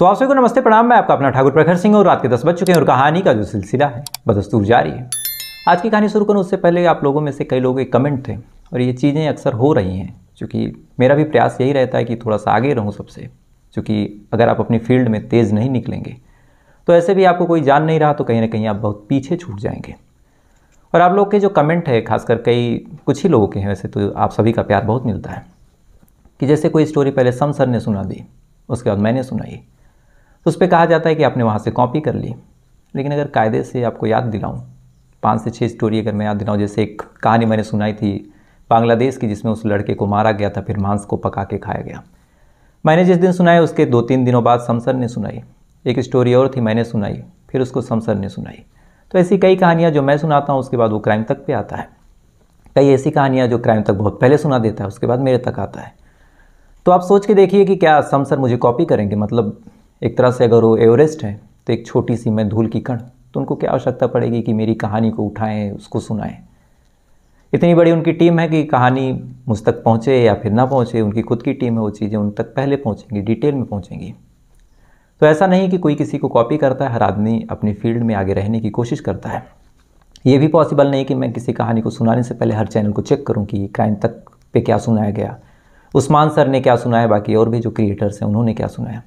तो आप सभी को नमस्ते प्रणाम। मैं आपका अपना ठाकुर प्रखर सिंह और रात के 10 बज चुके हैं और कहानी का जो सिलसिला है बदस्तूर जारी है। आज की कहानी शुरू करूँ उससे पहले आप लोगों में से कई लोगों के कमेंट थे और ये चीज़ें अक्सर हो रही हैं, क्योंकि मेरा भी प्रयास यही रहता है कि थोड़ा सा आगे रहूँ सबसे, क्योंकि अगर आप अपनी फील्ड में तेज़ नहीं निकलेंगे तो ऐसे भी आपको कोई जान नहीं रहा तो कहीं ना कहीं आप बहुत पीछे छूट जाएंगे। और आप लोग के जो कमेंट है, खासकर कुछ ही लोगों के हैं, वैसे तो आप सभी का प्यार बहुत मिलता है, कि जैसे कोई स्टोरी पहले सम सर ने सुना दी, उसके बाद मैंने सुनाई, तो उस पर कहा जाता है कि आपने वहाँ से कॉपी कर ली। लेकिन अगर कायदे से आपको याद दिलाऊं, 5 से 6 स्टोरी अगर मैं याद दिलाऊं, जैसे एक कहानी मैंने सुनाई थी बांग्लादेश की, जिसमें उस लड़के को मारा गया था, फिर मांस को पका के खाया गया। मैंने जिस दिन सुनाई उसके 2-3 दिनों बाद शमसर ने सुनाई। एक स्टोरी और थी, मैंने सुनाई, फिर उसको शमसर ने सुनाई। तो ऐसी कई कहानियाँ जो मैं सुनाता हूँ उसके बाद वो क्राइम तक पे आता है। कई ऐसी कहानियाँ जो क्राइम तक बहुत पहले सुना देता है, उसके बाद मेरे तक आता है। तो आप सोच के देखिए कि क्या शमसर मुझे कॉपी करेंगे। मतलब एक तरह से अगर वो एवरेस्ट है तो एक छोटी सी मैं धूल की कण, तो उनको क्या आवश्यकता पड़ेगी कि मेरी कहानी को उठाएं, उसको सुनाएं। इतनी बड़ी उनकी टीम है कि कहानी मुझ तक पहुँचे या फिर ना पहुँचे, उनकी खुद की टीम है, वो चीज़ें उन तक पहले पहुँचेंगी, डिटेल में पहुँचेंगी। तो ऐसा नहीं कि कोई किसी को कॉपी करता है, हर आदमी अपनी फील्ड में आगे रहने की कोशिश करता है। ये भी पॉसिबल नहीं कि मैं किसी कहानी को सुनाने से पहले हर चैनल को चेक करूँ कि क्राइम तक पे क्या सुनाया गया, उस्मान सर ने क्या सुनाया, बाकी और भी जो क्रिएटर्स हैं उन्होंने क्या सुनाया।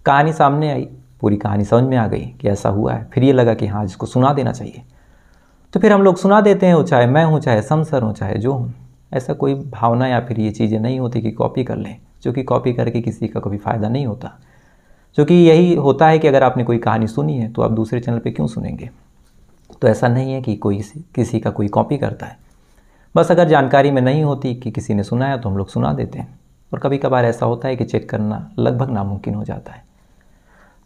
कहानी सामने आई, पूरी कहानी समझ में आ गई कि ऐसा हुआ है, फिर ये लगा कि हाँ इसको सुना देना चाहिए, तो फिर हम लोग सुना देते हैं, चाहे मैं हूँ, चाहे शमसर हूँ, चाहे जो हूँ। ऐसा कोई भावना या फिर ये चीज़ें नहीं होती कि कॉपी कर लें, क्योंकि कॉपी करके किसी का कभी फ़ायदा नहीं होता। क्योंकि यही होता है कि अगर आपने कोई कहानी सुनी है तो आप दूसरे चैनल पे क्यों सुनेंगे। तो ऐसा नहीं है कि कोई किसी का कोई कॉपी करता है, बस अगर जानकारी में नहीं होती कि किसी ने सुनाया तो हम लोग सुना देते हैं। और कभी कभार ऐसा होता है कि चेक करना लगभग नामुमकिन हो जाता है।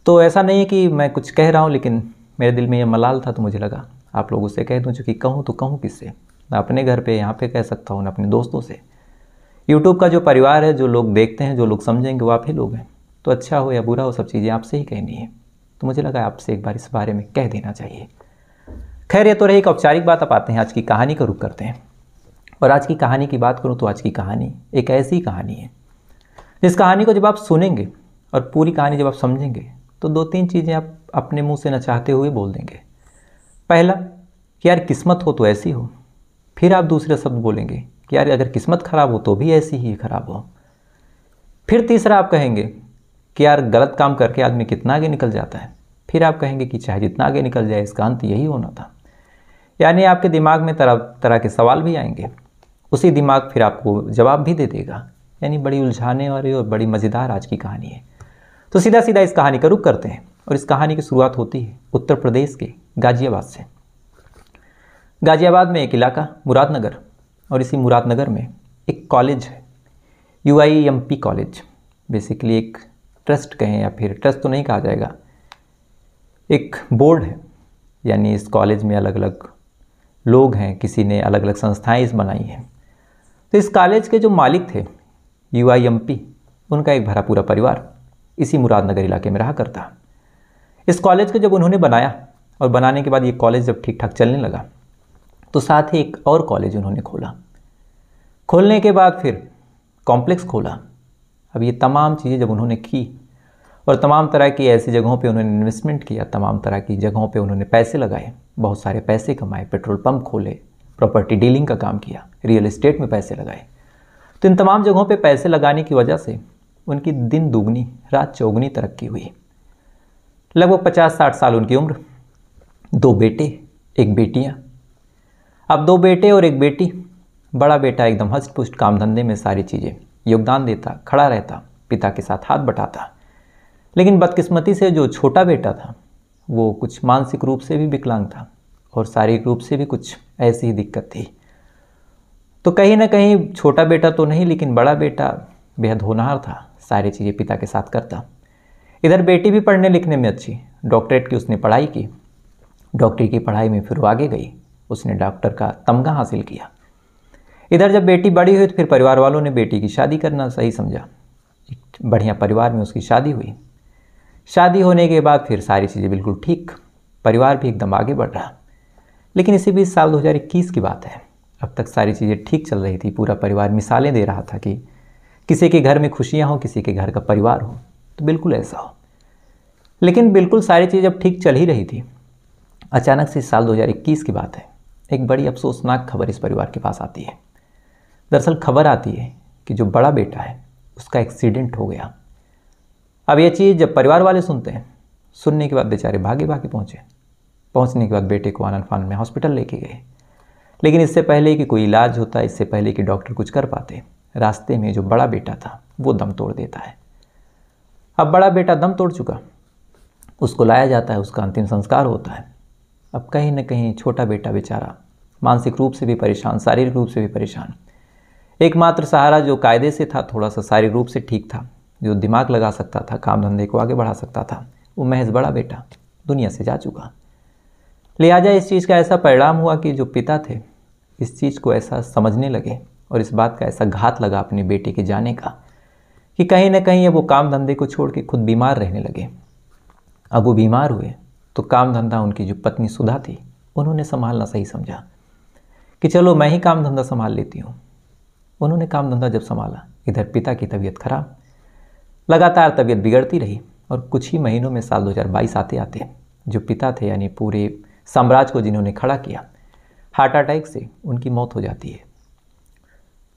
तो ऐसा नहीं है कि मैं कुछ कह रहा हूँ, लेकिन मेरे दिल में ये मलाल था तो मुझे लगा आप लोगों से कह दूँ, चूँकि कहूँ तो कहूँ किससे, ना अपने घर पे यहाँ पे कह सकता हूँ, ना अपने दोस्तों से। यूट्यूब का जो परिवार है, जो लोग देखते हैं, जो लोग समझेंगे वो आप ही लोग हैं। तो अच्छा हो या बुरा हो, सब चीज़ें आपसे ही कहनी है, तो मुझे लगा आपसे एक बार इस बारे में कह देना चाहिए। खैर, ये तो रही एक औपचारिक बात। अब आते हैं आज की कहानी का रुख करते हैं। और आज की कहानी की बात करूँ तो आज की कहानी एक ऐसी कहानी है जिस कहानी को जब आप सुनेंगे और पूरी कहानी जब आप समझेंगे तो 2-3 चीज़ें आप अपने मुंह से न चाहते हुए बोल देंगे। पहला कि यार किस्मत हो तो ऐसी हो। फिर आप दूसरे शब्द बोलेंगे कि यार अगर किस्मत ख़राब हो तो भी ऐसी ही ख़राब हो। फिर तीसरा आप कहेंगे कि यार गलत काम करके आदमी कितना आगे निकल जाता है। फिर आप कहेंगे कि चाहे जितना आगे निकल जाए इसका अंत यही होना था। यानी आपके दिमाग में तरह तरह के सवाल भी आएंगे, उसी दिमाग फिर आपको जवाब भी दे देगा। यानी बड़ी उलझाने वाली और बड़ी मज़ेदार आज की कहानी है। तो सीधा सीधा इस कहानी का रुख करते हैं। और इस कहानी की शुरुआत होती है उत्तर प्रदेश के गाज़ियाबाद से। गाज़ियाबाद में एक इलाका मुरादनगर, और इसी मुरादनगर में एक कॉलेज है, UIMP कॉलेज। बेसिकली एक ट्रस्ट कहें या फिर ट्रस्ट तो नहीं कहा जाएगा, एक बोर्ड है। यानी इस कॉलेज में अलग अलग लोग हैं, किसी ने अलग अलग संस्थाएं इस बनाई हैं। तो इस कॉलेज के जो मालिक थे UIMP, उनका एक भरा पूरा परिवार इसी मुरादनगर इलाके में रहा करता। इस कॉलेज को जब उन्होंने बनाया और बनाने के बाद ये कॉलेज जब ठीक ठाक चलने लगा तो साथ ही एक और कॉलेज उन्होंने खोला। खोलने के बाद फिर कॉम्प्लेक्स खोला। अब ये तमाम चीज़ें जब उन्होंने की और तमाम तरह की ऐसी जगहों पे उन्होंने इन्वेस्टमेंट किया, तमाम तरह की जगहों पे उन्होंने पैसे लगाए, बहुत सारे पैसे कमाए, पेट्रोल पंप खोले, प्रॉपर्टी डीलिंग का काम किया, रियल एस्टेट में पैसे लगाए। तो इन तमाम जगहों पे पैसे लगाने की वजह से उनकी दिन दुगनी रात चौगुनी तरक्की हुई। लगभग 50-60 साल उनकी उम्र, 2 बेटे, 1 बेटियाँ। अब 2 बेटे और 1 बेटी। बड़ा बेटा एकदम हष्ट पुष्ट, काम धंधे में सारी चीज़ें योगदान देता, खड़ा रहता, पिता के साथ हाथ बटाता। लेकिन बदकिस्मती से जो छोटा बेटा था वो कुछ मानसिक रूप से भी विकलांग था और शारीरिक रूप से भी कुछ ऐसी ही दिक्कत थी। तो कहीं ना कहीं छोटा बेटा तो नहीं, लेकिन बड़ा बेटा बेहद होनहार था, सारी चीज़ें पिता के साथ करता। इधर बेटी भी पढ़ने लिखने में अच्छी, डॉक्टरेट की उसने पढ़ाई की। डॉक्टरी की पढ़ाई में फिर वो आगे गई, उसने डॉक्टर का तमगा हासिल किया। इधर जब बेटी बड़ी हुई तो फिर परिवार वालों ने बेटी की शादी करना सही समझा। एक बढ़िया परिवार में उसकी शादी हुई। शादी होने के बाद फिर सारी चीज़ें बिल्कुल ठीक, परिवार भी एकदम आगे बढ़ रहा। लेकिन इसी बीच साल 2021 की बात है। अब तक सारी चीज़ें ठीक चल रही थी, पूरा परिवार मिसालें दे रहा था कि किसी के घर में खुशियाँ हो, किसी के घर का परिवार हो, तो बिल्कुल ऐसा हो। लेकिन बिल्कुल सारी चीज़ अब ठीक चल ही रही थी। अचानक से साल 2021 की बात है, एक बड़ी अफसोसनाक खबर इस परिवार के पास आती है। दरअसल खबर आती है कि जो बड़ा बेटा है उसका एक्सीडेंट हो गया। अब ये चीज़ जब परिवार वाले सुनते हैं, सुनने के बाद बेचारे भागे भागे पहुँचे। पहुँचने के बाद बेटे को आनन फानन में हॉस्पिटल लेके गए, लेकिन इससे पहले कि कोई इलाज होता, इससे पहले कि डॉक्टर कुछ कर पाते, रास्ते में जो बड़ा बेटा था वो दम तोड़ देता है। अब बड़ा बेटा दम तोड़ चुका, उसको लाया जाता है, उसका अंतिम संस्कार होता है। अब कहीं न कहीं छोटा बेटा बेचारा मानसिक रूप से भी परेशान, शारीरिक रूप से भी परेशान। एकमात्र सहारा जो कायदे से था, थोड़ा सा शारीरिक रूप से ठीक था, जो दिमाग लगा सकता था, काम धंधे को आगे बढ़ा सकता था, वो महज बड़ा बेटा दुनिया से जा चुका। लिहाजा इस चीज़ का ऐसा परिणाम हुआ कि जो पिता थे इस चीज़ को ऐसा समझने लगे और इस बात का ऐसा घात लगा अपने बेटे के जाने का कि कहीं ना कहीं अब वो काम धंधे को छोड़ के खुद बीमार रहने लगे। अब वो बीमार हुए तो काम धंधा उनकी जो पत्नी सुधा थी उन्होंने संभालना सही समझा कि चलो मैं ही काम धंधा संभाल लेती हूँ। उन्होंने काम धंधा जब संभाला, इधर पिता की तबीयत खराब, लगातार तबीयत बिगड़ती रही और कुछ ही महीनों में साल 2022 आते आते जो पिता थे यानी पूरे साम्राज्य को जिन्होंने खड़ा किया, हार्ट अटैक से उनकी मौत हो जाती है।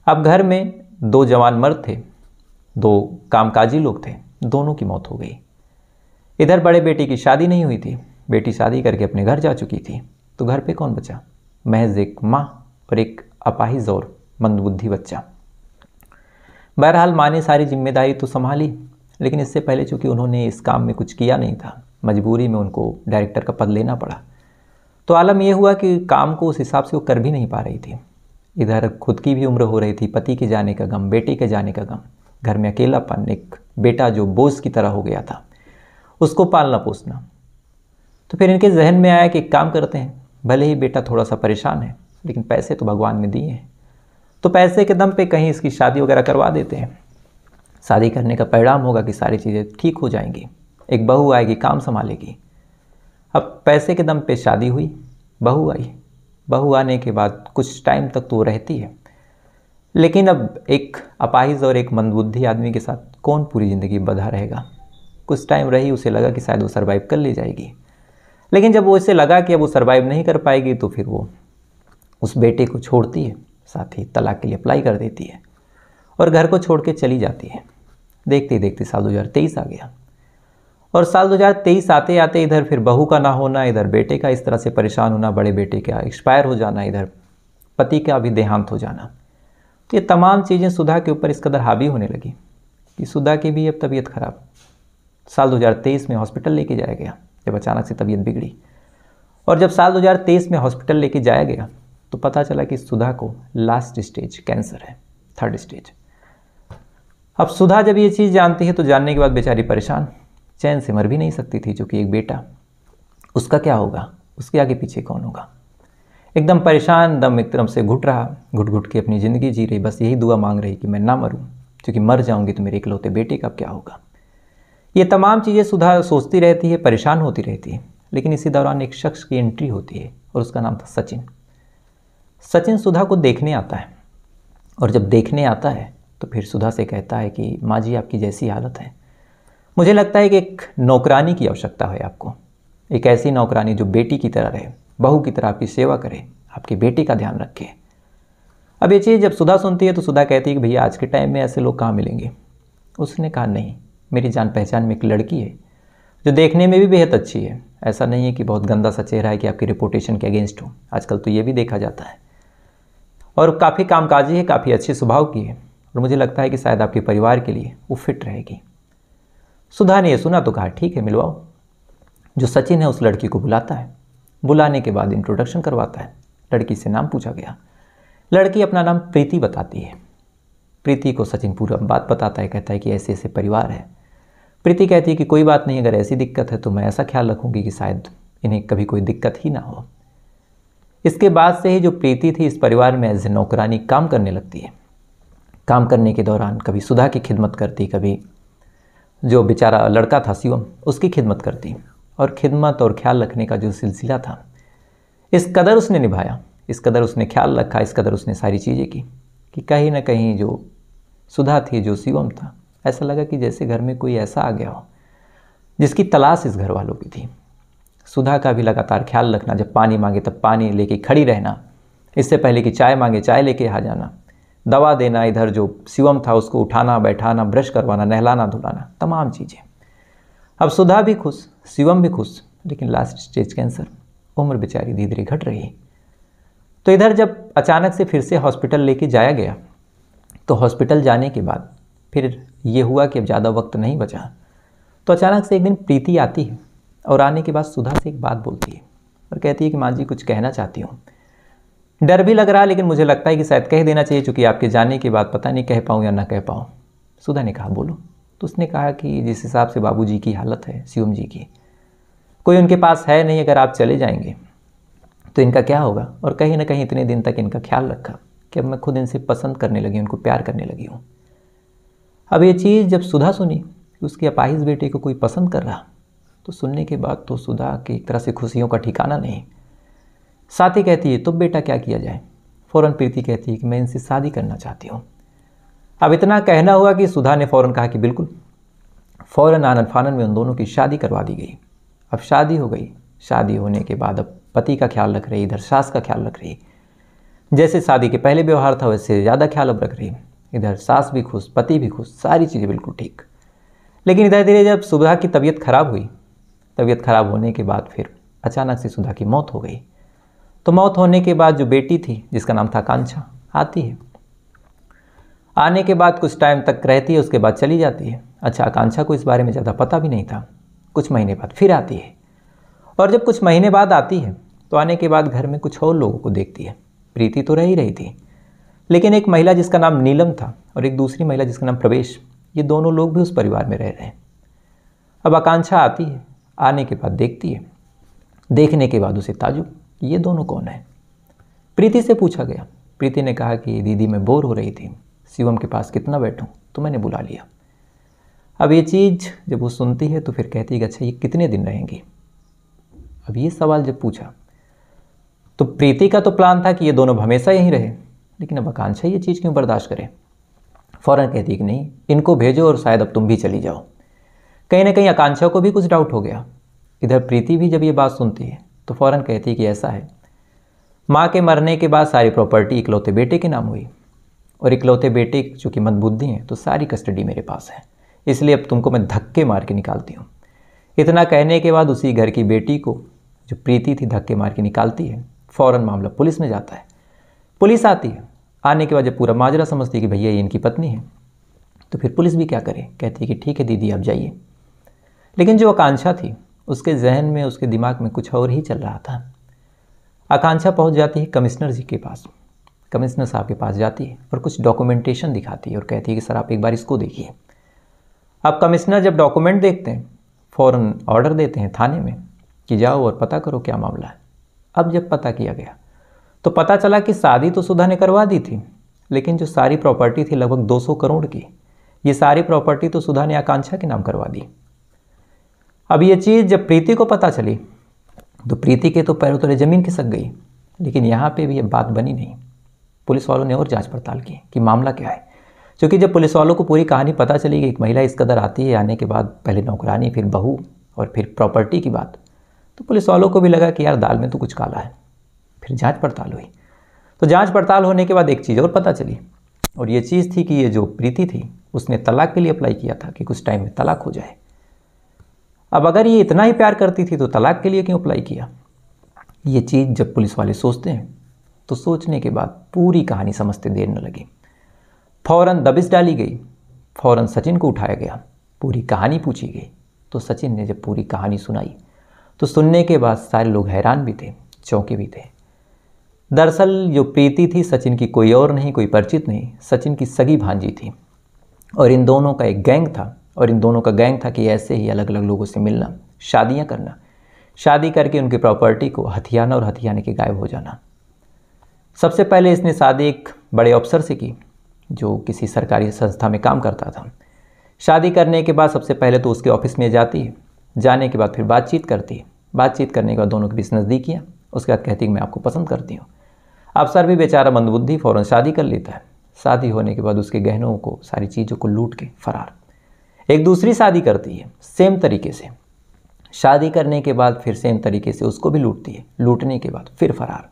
अब घर में 2 जवान मर्द थे, 2 कामकाजी लोग थे, दोनों की मौत हो गई। इधर बड़े बेटे की शादी नहीं हुई थी, बेटी शादी करके अपने घर जा चुकी थी, तो घर पे कौन बचा? महज एक माँ और एक अपाहिज और मंदबुद्धि बच्चा। बहरहाल माँ ने सारी जिम्मेदारी तो संभाली, लेकिन इससे पहले चूंकि उन्होंने इस काम में कुछ किया नहीं था, मजबूरी में उनको डायरेक्टर का पद लेना पड़ा। तो आलम यह हुआ कि काम को उस हिसाब से वो कर भी नहीं पा रही थी। इधर खुद की भी उम्र हो रही थी, पति के जाने का गम, बेटे के जाने का गम, घर में अकेलापन, एक बेटा जो बोझ की तरह हो गया था, उसको पालना पोसना। तो फिर इनके जहन में आया कि एक काम करते हैं, भले ही बेटा थोड़ा सा परेशान है लेकिन पैसे तो भगवान ने दिए हैं, तो पैसे के दम पे कहीं इसकी शादी वगैरह करवा देते हैं। शादी करने का परिणाम होगा कि सारी चीज़ें ठीक हो जाएंगी, एक बहू आएगी, काम संभालेगी। अब पैसे के दम पे शादी हुई, बहू आई। बहू आने के बाद कुछ टाइम तक तो वो रहती है, लेकिन अब एक अपाहिज और एक मंदबुद्धि आदमी के साथ कौन पूरी ज़िंदगी बंधा रहेगा। कुछ टाइम रही, उसे लगा कि शायद वो सर्वाइव कर ले जाएगी, लेकिन जब वो इसे लगा कि अब वो सर्वाइव नहीं कर पाएगी तो फिर वो उस बेटे को छोड़ती है, साथ ही तलाक के लिए अप्लाई कर देती है और घर को छोड़ के चली जाती है। देखते ही देखते साल 2023 आ गया और साल 2023 आते आते इधर फिर बहू का ना होना, इधर बेटे का इस तरह से परेशान होना, बड़े बेटे का एक्सपायर हो जाना, इधर पति का भी देहांत हो जाना। तो ये तमाम चीज़ें सुधा के ऊपर इस कदर हावी होने लगी कि सुधा की भी अब तबीयत खराब। साल 2023 में हॉस्पिटल लेके जाया गया जब अचानक से तबीयत बिगड़ी, और जब साल 2023 में हॉस्पिटल लेके जाया गया तो पता चला कि सुधा को लास्ट स्टेज कैंसर है, 3rd स्टेज। अब सुधा जब ये चीज़ जानती है तो जानने के बाद बेचारी परेशान, चैन से मर भी नहीं सकती थी, क्योंकि एक बेटा, उसका क्या होगा, उसके आगे पीछे कौन होगा। एकदम परेशान, दम एकदम से घुट रहा, घुट घुट के अपनी ज़िंदगी जी रही, बस यही दुआ मांग रही कि मैं ना मरूं, क्योंकि मर जाऊंगी तो मेरे इकलौते बेटे का क्या होगा। ये तमाम चीज़ें सुधा सोचती रहती है, परेशान होती रहती है। लेकिन इसी दौरान एक शख्स की एंट्री होती है और उसका नाम था सचिन। सचिन सुधा को देखने आता है और जब देखने आता है तो फिर सुधा से कहता है कि माँ जी आपकी जैसी हालत है, मुझे लगता है कि एक नौकरानी की आवश्यकता है आपको, एक ऐसी नौकरानी जो बेटी की तरह रहे, बहू की तरह आपकी सेवा करे, आपके बेटे का ध्यान रखे। अब ये चीज़ जब सुधा सुनती है तो सुधा कहती है कि भैया आज के टाइम में ऐसे लोग कहाँ मिलेंगे। उसने कहा नहीं, मेरी जान पहचान में एक लड़की है जो देखने में भी बेहद अच्छी है, ऐसा नहीं है कि बहुत गंदा सा चेहरा है कि आपकी रेपुटेशन के अगेंस्ट हो, आजकल तो ये भी देखा जाता है, और काफ़ी कामकाजी है, काफ़ी अच्छे स्वभाव की है, और मुझे लगता है कि शायद आपके परिवार के लिए वो फिट रहेगी। सुधा ने ये सुना तो कहा ठीक है मिलवाओ। जो सचिन है उस लड़की को बुलाता है, बुलाने के बाद इंट्रोडक्शन करवाता है। लड़की से नाम पूछा गया, लड़की अपना नाम प्रीति बताती है। प्रीति को सचिन पूरा बात बताता है, कहता है कि ऐसे ऐसे परिवार है। प्रीति कहती है कि कोई बात नहीं, अगर ऐसी दिक्कत है तो मैं ऐसा ख्याल रखूंगी कि शायद इन्हें कभी कोई दिक्कत ही ना हो। इसके बाद से ही जो प्रीति थी इस परिवार में एज ए नौकरानी काम करने लगती है। काम करने के दौरान कभी सुधा की खिदमत करती, कभी जो बेचारा लड़का था शिवम उसकी खिदमत करती, और खिदमत और ख्याल रखने का जो सिलसिला था इस कदर उसने निभाया, इस कदर उसने ख्याल रखा, इस कदर उसने सारी चीज़ें की कि कहीं ना कहीं जो सुधा थी, जो शिवम था, ऐसा लगा कि जैसे घर में कोई ऐसा आ गया हो जिसकी तलाश इस घर वालों की थी। सुधा का भी लगातार ख्याल रखना, जब पानी मांगे तब पानी लेके खड़ी रहना, इससे पहले कि चाय मांगे चाय लेके आ जाना, दवा देना, इधर जो शिवम था उसको उठाना बैठाना, ब्रश करवाना, नहलाना धुलाना, तमाम चीज़ें। अब सुधा भी खुश, शिवम भी खुश, लेकिन लास्ट स्टेज कैंसर, उम्र बेचारी धीरे धीरे घट रही। तो इधर जब अचानक से फिर से हॉस्पिटल लेके जाया गया, तो हॉस्पिटल जाने के बाद फिर ये हुआ कि अब ज़्यादा वक्त नहीं बचा। तो अचानक से एक दिन प्रीति आती है और आने के बाद सुधा से एक बात बोलती है और कहती है कि माँ जी कुछ कहना चाहती हूँ। डर भी लग रहा है, लेकिन मुझे लगता है कि शायद कह देना चाहिए, चूँकि आपके जाने के बाद पता नहीं कह पाऊँ या ना कह पाऊँ। सुधा ने कहा बोलो। तो उसने कहा कि जिस हिसाब से बाबूजी की हालत है, शिवम जी की, कोई उनके पास है नहीं, अगर आप चले जाएंगे तो इनका क्या होगा। और कहीं ना कहीं इतने दिन तक इनका ख्याल रखा कि अब मैं खुद इनसे पसंद करने लगी, उनको प्यार करने लगी हूँ। अब ये चीज़ जब सुधा सुनी कि उसकी अपाहिज बेटे को कोई पसंद कर रहा, तो सुनने के बाद तो सुधा की एक तरह से खुशियों का ठिकाना नहीं। साथ ही कहती है तो बेटा क्या किया जाए। फ़ौरन प्रीति कहती है कि मैं इनसे शादी करना चाहती हूँ। अब इतना कहना हुआ कि सुधा ने फ़ौरन कहा कि बिल्कुल। फ़ौरन आनन फानन में उन दोनों की शादी करवा दी गई। अब शादी हो गई। शादी होने के बाद अब पति का ख्याल रख रही, इधर सास का ख्याल रख रही। जैसे शादी के पहले व्यवहार था वैसे ज़्यादा ख्याल अब रख रही। इधर सास भी खुश, पति भी खुश, सारी चीज़ें बिल्कुल ठीक। लेकिन इधर धीरे जब सुधा की तबीयत खराब हुई, तबीयत खराब होने के बाद फिर अचानक से सुधा की मौत हो गई। तो मौत होने के बाद जो बेटी थी जिसका नाम था आकांक्षा, आती है। आने के बाद कुछ टाइम तक रहती है, उसके बाद चली जाती है। अच्छा, आकांक्षा को इस बारे में ज़्यादा पता भी नहीं था। कुछ महीने बाद फिर आती है, और जब कुछ महीने बाद आती है तो आने के बाद घर में कुछ और लोगों को देखती है। प्रीति तो रह ही रही थी, लेकिन एक महिला जिसका नाम नीलम था और एक दूसरी महिला जिसका नाम प्रवेश, ये दोनों लोग भी उस परिवार में रह रहे हैं। अब आकांक्षा आती है, आने के बाद देखती है, देखने के बाद उसे ताजुब, ये दोनों कौन है। प्रीति से पूछा गया। प्रीति ने कहा कि दीदी मैं बोर हो रही थी, शिवम के पास कितना बैठूं, तो मैंने बुला लिया। अब ये चीज़ जब वो सुनती है तो फिर कहती है कि अच्छा ये कितने दिन रहेंगी। अब ये सवाल जब पूछा तो प्रीति का तो प्लान था कि ये दोनों हमेशा यहीं रहे, लेकिन अब आकांक्षा ये चीज़ क्यों बर्दाश्त करे। फ़ौरन कहती है कि नहीं, इनको भेजो और शायद अब तुम भी चली जाओ। कहीं ना कहीं आकांक्षा को भी कुछ डाउट हो गया। इधर प्रीति भी जब ये बात सुनती है तो फ़ौरन कहती है कि ऐसा है, माँ के मरने के बाद सारी प्रॉपर्टी इकलौते बेटे के नाम हुई, और इकलौते बेटे चूँकि मंदबुद्धि हैं तो सारी कस्टडी मेरे पास है, इसलिए अब तुमको मैं धक्के मार के निकालती हूँ। इतना कहने के बाद उसी घर की बेटी को जो प्रीति थी धक्के मार के निकालती है। फ़ौरन मामला पुलिस में जाता है। पुलिस आती है। आने के बाद जब पूरा माजरा समझती है कि भैया ये इनकी पत्नी है, तो फिर पुलिस भी क्या करे, कहती है कि ठीक है दीदी आप जाइए। लेकिन जो आकांक्षा थी उसके जहन में, उसके दिमाग में कुछ और ही चल रहा था। आकांक्षा पहुंच जाती है कमिश्नर जी के पास, कमिश्नर साहब के पास जाती है और कुछ डॉक्यूमेंटेशन दिखाती है और कहती है कि सर आप एक बार इसको देखिए। अब कमिश्नर जब डॉक्यूमेंट देखते हैं फ़ौरन ऑर्डर देते हैं थाने में कि जाओ और पता करो क्या मामला है। अब जब पता किया गया तो पता चला कि शादी तो सुधा ने करवा दी थी, लेकिन जो सारी प्रॉपर्टी थी लगभग 200 करोड़ की, ये सारी प्रॉपर्टी तो सुधा ने आकांक्षा के नाम करवा दी। अब ये चीज़ जब प्रीति को पता चली तो प्रीति के तो पैरों तले ज़मीन खिसक गई। लेकिन यहाँ पे भी ये बात बनी नहीं। पुलिस वालों ने और जांच पड़ताल की कि मामला क्या है, क्योंकि जब पुलिस वालों को पूरी कहानी पता चली कि एक महिला इस कदर आती है, आने के बाद पहले नौकरानी फिर बहू और फिर प्रॉपर्टी की बात, तो पुलिस वालों को भी लगा कि यार दाल में तो कुछ काला है। फिर जांच पड़ताल हुई। तो जांच पड़ताल होने के बाद एक चीज़ और पता चली, और ये चीज़ थी कि ये जो प्रीति थी उसने तलाक के लिए अप्लाई किया था कि कुछ टाइम में तलाक हो जाए। अब अगर ये इतना ही प्यार करती थी तो तलाक के लिए क्यों अप्लाई किया। ये चीज़ जब पुलिस वाले सोचते हैं तो सोचने के बाद पूरी कहानी समझते देर न लगी। फ़ौरन दबिश डाली गई, फ़ौरन सचिन को उठाया गया, पूरी कहानी पूछी गई। तो सचिन ने जब पूरी कहानी सुनाई तो सुनने के बाद सारे लोग हैरान भी थे, चौंके भी थे। दरअसल जो प्रीति थी सचिन की कोई और नहीं, कोई परिचित नहीं, सचिन की सगी भांजी थी। और इन दोनों का एक गैंग था, और इन दोनों का गैंग था कि ऐसे ही अलग अलग लोगों से मिलना, शादियां करना, शादी करके उनकी प्रॉपर्टी को हथियाना और हथियाने के गायब हो जाना। सबसे पहले इसने शादी एक बड़े अफसर से की जो किसी सरकारी संस्था में काम करता था। शादी करने के बाद सबसे पहले तो उसके ऑफिस में जाती है, जाने के बाद फिर बातचीत करती है, बातचीत करने के बाद दोनों के बीच नज़दीकियाँ, उसके बाद कहती है मैं आपको पसंद करती हूँ। अफसर भी बेचारा मंदबुद्धि फ़ौरन शादी कर लेता है। शादी होने के बाद उसके गहनों को, सारी चीज़ों को लूट के फरार। एक दूसरी शादी करती है सेम तरीके से, शादी करने के बाद फिर सेम तरीके से उसको भी लूटती है, लूटने के बाद फिर फरार।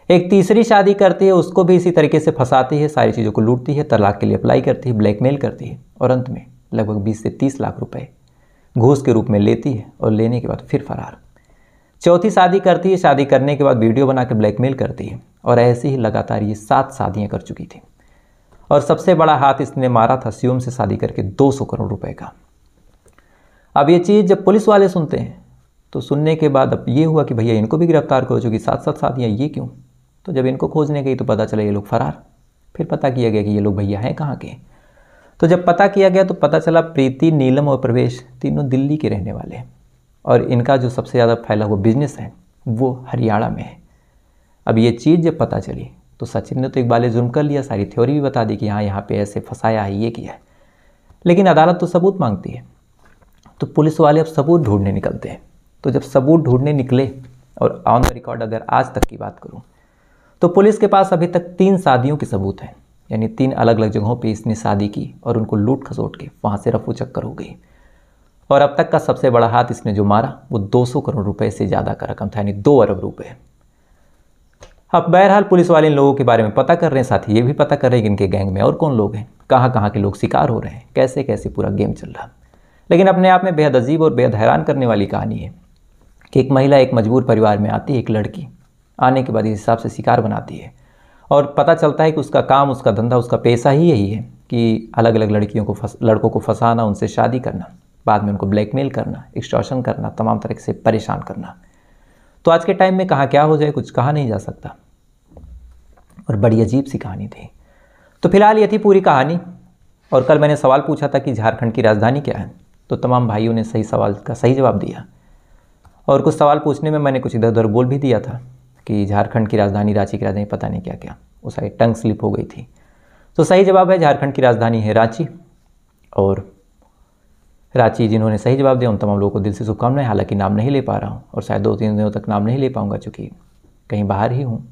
एक तीसरी शादी करती है, उसको भी इसी तरीके से फंसाती है, सारी चीज़ों को लूटती है, तलाक के लिए अप्लाई करती है, ब्लैकमेल करती है और अंत में लगभग 20 से 30 लाख रुपए घूस के रूप में लेती है और लेने के बाद फिर फरार। चौथी शादी करती है, शादी करने के बाद वीडियो बना के ब्लैकमेल करती है और ऐसे ही लगातार ये 7 शादियाँ कर चुकी थी। और सबसे बड़ा हाथ इसने मारा था शिवम से शादी करके 200 करोड़ रुपए का। अब ये चीज़ जब पुलिस वाले सुनते हैं तो सुनने के बाद अब ये हुआ कि भैया इनको भी गिरफ्तार करो, चूँकि 7 शादियाँ, ये क्यों? तो जब इनको खोजने गई तो पता चला ये लोग फरार। फिर पता किया गया कि ये लोग भैया हैं कहाँ के। तो जब पता किया गया तो पता चला प्रीति, नीलम और प्रवेश तीनों दिल्ली के रहने वाले हैं और इनका जो सबसे ज़्यादा फैला हुआ बिजनेस है वो हरियाणा में है। अब ये चीज़ जब पता चली तो सचिन ने तो इकबाल जुर्म कर लिया, सारी थ्योरी भी बता दी कि हाँ यहाँ पे ऐसे फंसाया है, ये किया है, लेकिन अदालत तो सबूत मांगती है। तो पुलिस वाले अब सबूत ढूंढने निकलते हैं। तो जब सबूत ढूंढने निकले और ऑन द रिकॉर्ड अगर आज तक की बात करूँ तो पुलिस के पास अभी तक 3 शादियों के सबूत हैं, यानी 3 अलग अलग जगहों पे इसने शादी की और उनको लूट खसोट के वहाँ से रफू चक्कर हो गई। और अब तक का सबसे बड़ा हाथ इसने जो मारा वो 200 करोड़ रुपए से ज़्यादा का रकम था, यानी 2 अरब रुपए। अब बहरहाल पुलिस वाले इन लोगों के बारे में पता कर रहे हैं, साथ ही ये भी पता कर रहे हैं कि इनके गैंग में और कौन लोग हैं, कहाँ कहाँ के लोग शिकार हो रहे हैं, कैसे कैसे पूरा गेम चल रहा। लेकिन अपने आप में बेहद अजीब और बेहद हैरान करने वाली कहानी है कि एक महिला एक मजबूर परिवार में आती है, एक लड़की आने के बाद इस हिसाब से शिकार बनाती है और पता चलता है कि उसका काम, उसका धंधा, उसका पेशा ही यही है कि अलग अलग लड़कों को फंसाना, उनसे शादी करना, बाद में उनको ब्लैकमेल करना, एक्सटॉर्शन करना, तमाम तरह से परेशान करना। तो आज के टाइम में कहाँ क्या हो जाए कुछ कहा नहीं जा सकता और बड़ी अजीब सी कहानी थी। तो फिलहाल ये थी पूरी कहानी। और कल मैंने सवाल पूछा था कि झारखंड की राजधानी क्या है, तो तमाम भाइयों ने सही सवाल का सही जवाब दिया और कुछ सवाल पूछने में मैंने कुछ इधर उधर बोल भी दिया था कि झारखंड की राजधानी, रांची की राजधानी, पता नहीं क्या क्या, उस साइड टंग स्लिप हो गई थी। तो सही जवाब है झारखंड की राजधानी है रांची। और रांची जिन्होंने सही जवाब दिया उन तमाम लोगों को दिल से शुभकामनाएं। हालांकि नाम नहीं ले पा रहा हूँ और शायद 2-3 दिनों तक नाम नहीं ले पाऊँगा चूँकि कहीं बाहर ही हूँ,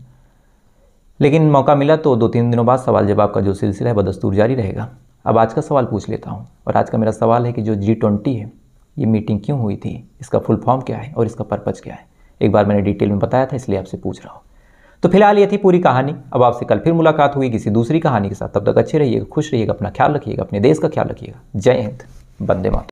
लेकिन मौका मिला तो 2-3 दिनों बाद सवाल जवाब का जो सिलसिला है बदस्तूर जारी रहेगा। अब आज का सवाल पूछ लेता हूँ और आज का मेरा सवाल है कि जो G20 है ये मीटिंग क्यों हुई थी, इसका फुल फॉर्म क्या है और इसका पर्पज़ क्या है। एक बार मैंने डिटेल में बताया था इसलिए आपसे पूछ रहा हूँ। तो फिलहाल ये थी पूरी कहानी। अब आपसे कल फिर मुलाकात हुई किसी दूसरी कहानी के साथ। तब तक अच्छे रहिएगा, खुश रहिएगा, अपना ख्याल रखिएगा, अपने देश का ख्याल रखिएगा। जय हिंद, वंदे मातरम।